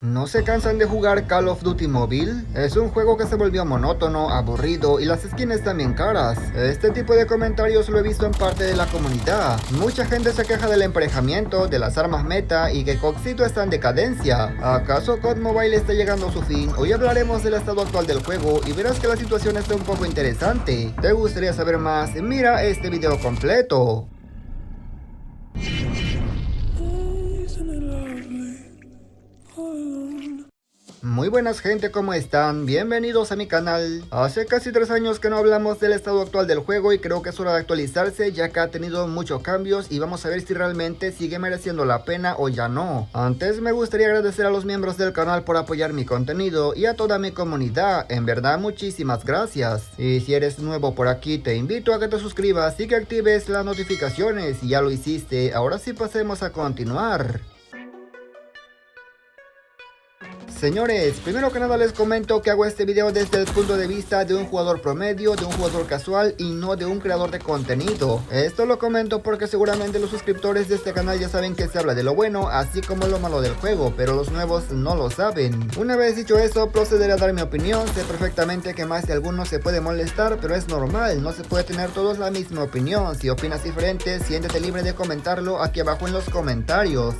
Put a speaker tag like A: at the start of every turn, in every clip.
A: ¿No se cansan de jugar Call of Duty Mobile? Es un juego que se volvió monótono, aburrido y las skins también caras. Este tipo de comentarios lo he visto en parte de la comunidad. Mucha gente se queja del emparejamiento, de las armas meta y que CODcito está en decadencia. ¿Acaso COD Mobile está llegando a su fin? Hoy hablaremos del estado actual del juego y verás que la situación está un poco interesante. ¿Te gustaría saber más? Mira este video completo. Muy buenas gente, ¿cómo están? Bienvenidos a mi canal. Hace casi 3 años que no hablamos del estado actual del juego y creo que es hora de actualizarse, ya que ha tenido muchos cambios y vamos a ver si realmente sigue mereciendo la pena o ya no. Antes me gustaría agradecer a los miembros del canal por apoyar mi contenido y a toda mi comunidad, en verdad muchísimas gracias. Y si eres nuevo por aquí te invito a que te suscribas y que actives las notificaciones. Si ya lo hiciste, ahora sí pasemos a continuar. Señores, primero que nada les comento que hago este video desde el punto de vista de un jugador promedio, de un jugador casual y no de un creador de contenido. Esto lo comento porque seguramente los suscriptores de este canal ya saben que se habla de lo bueno, así como lo malo del juego, pero los nuevos no lo saben. Una vez dicho eso, procederé a dar mi opinión. Sé perfectamente que más de algunos se puede molestar, pero es normal, no se puede tener todos la misma opinión. Si opinas diferente, siéntete libre de comentarlo aquí abajo en los comentarios.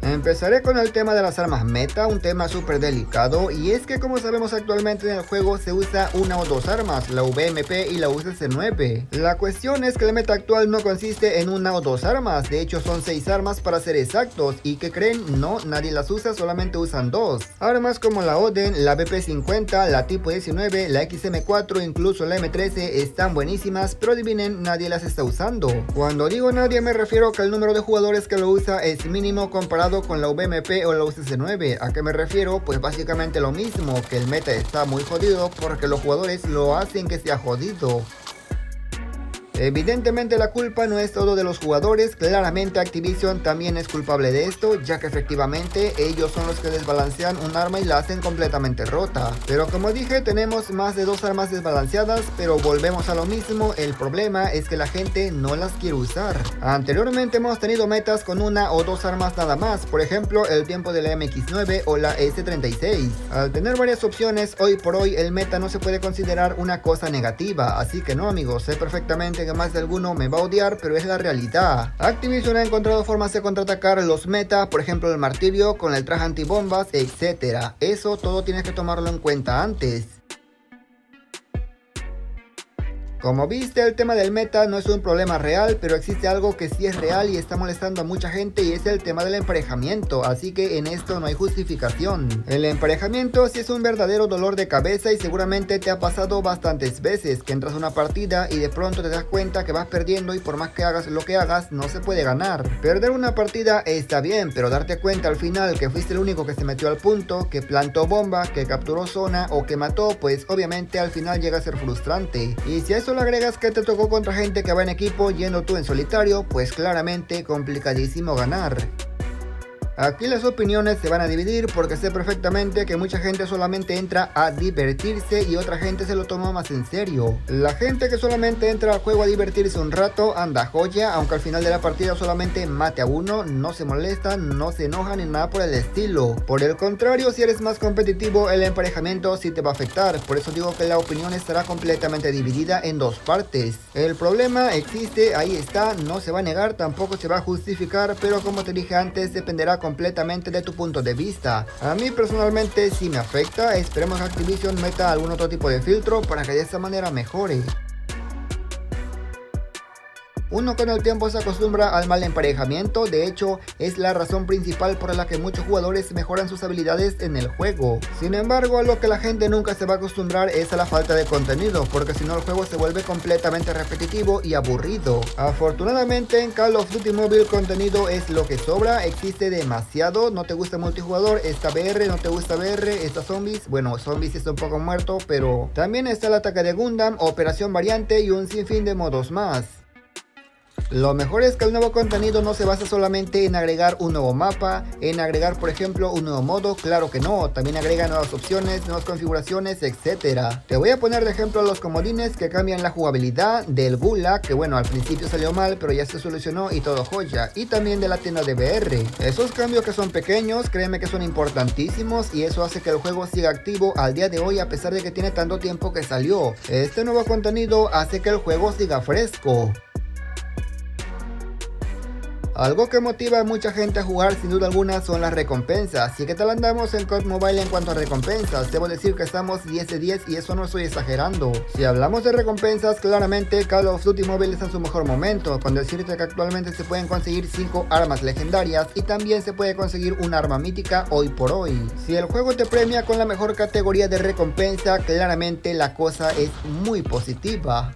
A: Empezaré con el tema de las armas meta, un tema súper delicado, y es que como sabemos actualmente en el juego se usa una o dos armas, la VMP y la UCC9. La cuestión es que el meta actual no consiste en una o dos armas, de hecho son 6 armas para ser exactos, y que creen, no, nadie las usa, solamente usan 2. Armas como la Oden, la BP50, la Tipo 19, la XM4, incluso la M13 están buenísimas, pero adivinen, nadie las está usando. Cuando digo nadie me refiero que el número de jugadores que lo usa es mínimo comparado con la VMP o la UCC9. ¿A qué me refiero? Pues básicamente lo mismo, que el meta está muy jodido porque los jugadores lo hacen que sea jodido. Evidentemente la culpa no es todo de los jugadores, claramente Activision también es culpable de esto, ya que efectivamente ellos son los que desbalancean un arma y la hacen completamente rota. Pero como dije, tenemos más de 2 armas desbalanceadas, pero volvemos a lo mismo, el problema es que la gente no las quiere usar. Anteriormente hemos tenido metas con una o 2 armas nada más, por ejemplo el tiempo de la MX9 o la S36. Al tener varias opciones, hoy por hoy el meta no se puede considerar una cosa negativa, así que no amigos, sé perfectamente que más de alguno me va a odiar, pero es la realidad. Activision ha encontrado formas de contraatacar los meta, por ejemplo el martirio con el traje antibombas, etc. Eso todo tienes que tomarlo en cuenta antes. Como viste, el tema del meta no es un problema real, pero existe algo que sí es real y está molestando a mucha gente, y es el tema del emparejamiento, así que en esto no hay justificación. El emparejamiento sí es un verdadero dolor de cabeza y seguramente te ha pasado bastantes veces, que entras a una partida y de pronto te das cuenta que vas perdiendo y por más que hagas lo que hagas, no se puede ganar. Perder una partida está bien, pero darte cuenta al final que fuiste el único que se metió al punto, que plantó bomba, que capturó zona o que mató, pues obviamente al final llega a ser frustrante. Y si a eso le agregas que te tocó contra gente que va en equipo yendo tú en solitario, pues claramente complicadísimo ganar. Aquí las opiniones se van a dividir porque sé perfectamente que mucha gente solamente entra a divertirse y otra gente se lo toma más en serio. La gente que solamente entra al juego a divertirse un rato anda joya, aunque al final de la partida solamente mate a uno, no se molestan, no se enojan ni nada por el estilo. Por el contrario, si eres más competitivo, el emparejamiento sí te va a afectar, por eso digo que la opinión estará completamente dividida en 2 partes. El problema existe, ahí está, no se va a negar, tampoco se va a justificar, pero como te dije antes, dependerá completamente de tu punto de vista. A mí personalmente sí me afecta, esperemos que Activision meta algún otro tipo de filtro para que de esa manera mejore. Uno con el tiempo se acostumbra al mal emparejamiento, de hecho es la razón principal por la que muchos jugadores mejoran sus habilidades en el juego. Sin embargo, a lo que la gente nunca se va a acostumbrar es a la falta de contenido, porque si no el juego se vuelve completamente repetitivo y aburrido. Afortunadamente en Call of Duty Mobile contenido es lo que sobra, existe demasiado. No te gusta multijugador, está VR, no te gusta VR, está zombies, bueno zombies está un poco muerto, pero también está el ataque de Gundam, operación variante y un sinfín de modos más. Lo mejor es que el nuevo contenido no se basa solamente en agregar un nuevo mapa, en agregar por ejemplo un nuevo modo, claro que no, también agrega nuevas opciones, nuevas configuraciones, etc. Te voy a poner de ejemplo los comodines que cambian la jugabilidad del Gulag, que bueno, al principio salió mal, pero ya se solucionó y todo joya, y también de la tienda de VR. Esos cambios que son pequeños, créeme que son importantísimos y eso hace que el juego siga activo al día de hoy a pesar de que tiene tanto tiempo que salió. Este nuevo contenido hace que el juego siga fresco. Algo que motiva a mucha gente a jugar sin duda alguna son las recompensas. ¿Y qué tal andamos en COD Mobile en cuanto a recompensas? Debo decir que estamos 10 de 10 y eso no estoy exagerando. Si hablamos de recompensas, claramente Call of Duty Mobile está en su mejor momento, con decirte que actualmente se pueden conseguir 5 armas legendarias y también se puede conseguir un arma mítica hoy por hoy. Si el juego te premia con la mejor categoría de recompensa, claramente la cosa es muy positiva.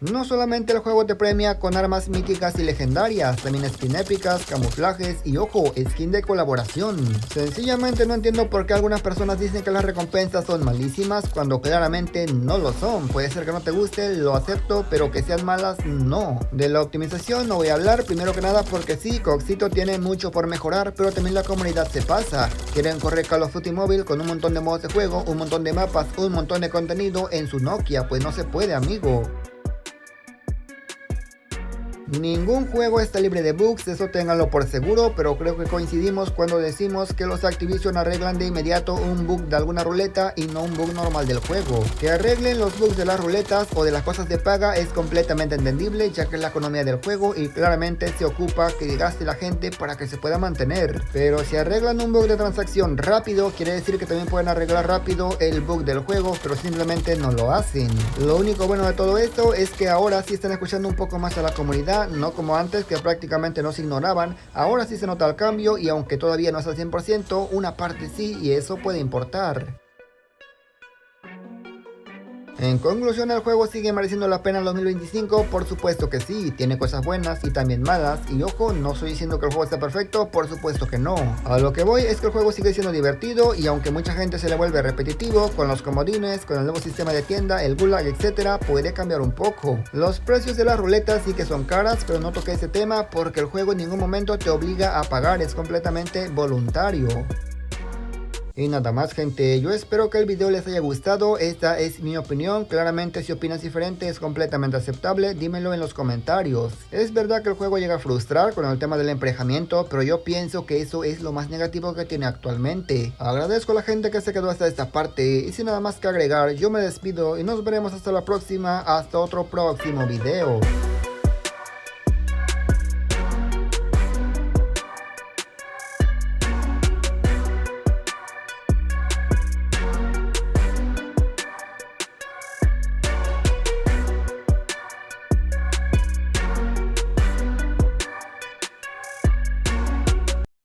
A: No solamente el juego te premia con armas míticas y legendarias, también skin épicas, camuflajes y ojo, skin de colaboración. Sencillamente no entiendo por qué algunas personas dicen que las recompensas son malísimas cuando claramente no lo son. Puede ser que no te guste, lo acepto, pero que sean malas, no. De la optimización no voy a hablar, primero que nada porque sí, Coxito tiene mucho por mejorar, pero también la comunidad se pasa. Quieren correr Call of Duty Mobile con un montón de modos de juego, un montón de mapas, un montón de contenido en su Nokia, pues no se puede, amigo. Ningún juego está libre de bugs, eso ténganlo por seguro, pero creo que coincidimos cuando decimos que los Activision arreglan de inmediato un bug de alguna ruleta y no un bug normal del juego. Que arreglen los bugs de las ruletas o de las cosas de paga es completamente entendible, ya que es la economía del juego y claramente se ocupa que gaste la gente para que se pueda mantener. Pero si arreglan un bug de transacción rápido, quiere decir que también pueden arreglar rápido el bug del juego, pero simplemente no lo hacen. Lo único bueno de todo esto es que ahora sí están escuchando un poco más a la comunidad, no como antes que prácticamente nos ignoraban. Ahora sí se nota el cambio y aunque todavía no es al 100%, una parte sí y eso puede importar. En conclusión, el juego sigue mereciendo la pena en 2025, por supuesto que sí, tiene cosas buenas y también malas, y ojo, no estoy diciendo que el juego está perfecto, por supuesto que no. A lo que voy es que el juego sigue siendo divertido y aunque mucha gente se le vuelve repetitivo, con los comodines, con el nuevo sistema de tienda, el Gulag, etc., puede cambiar un poco. Los precios de las ruletas sí que son caras, pero no toqué ese tema porque el juego en ningún momento te obliga a pagar, es completamente voluntario. Y nada más, gente, yo espero que el video les haya gustado, esta es mi opinión, claramente si opinas diferente es completamente aceptable, dímelo en los comentarios. Es verdad que el juego llega a frustrar con el tema del emparejamiento, pero yo pienso que eso es lo más negativo que tiene actualmente. Agradezco a la gente que se quedó hasta esta parte, y sin nada más que agregar, yo me despido y nos veremos hasta la próxima, hasta otro próximo video.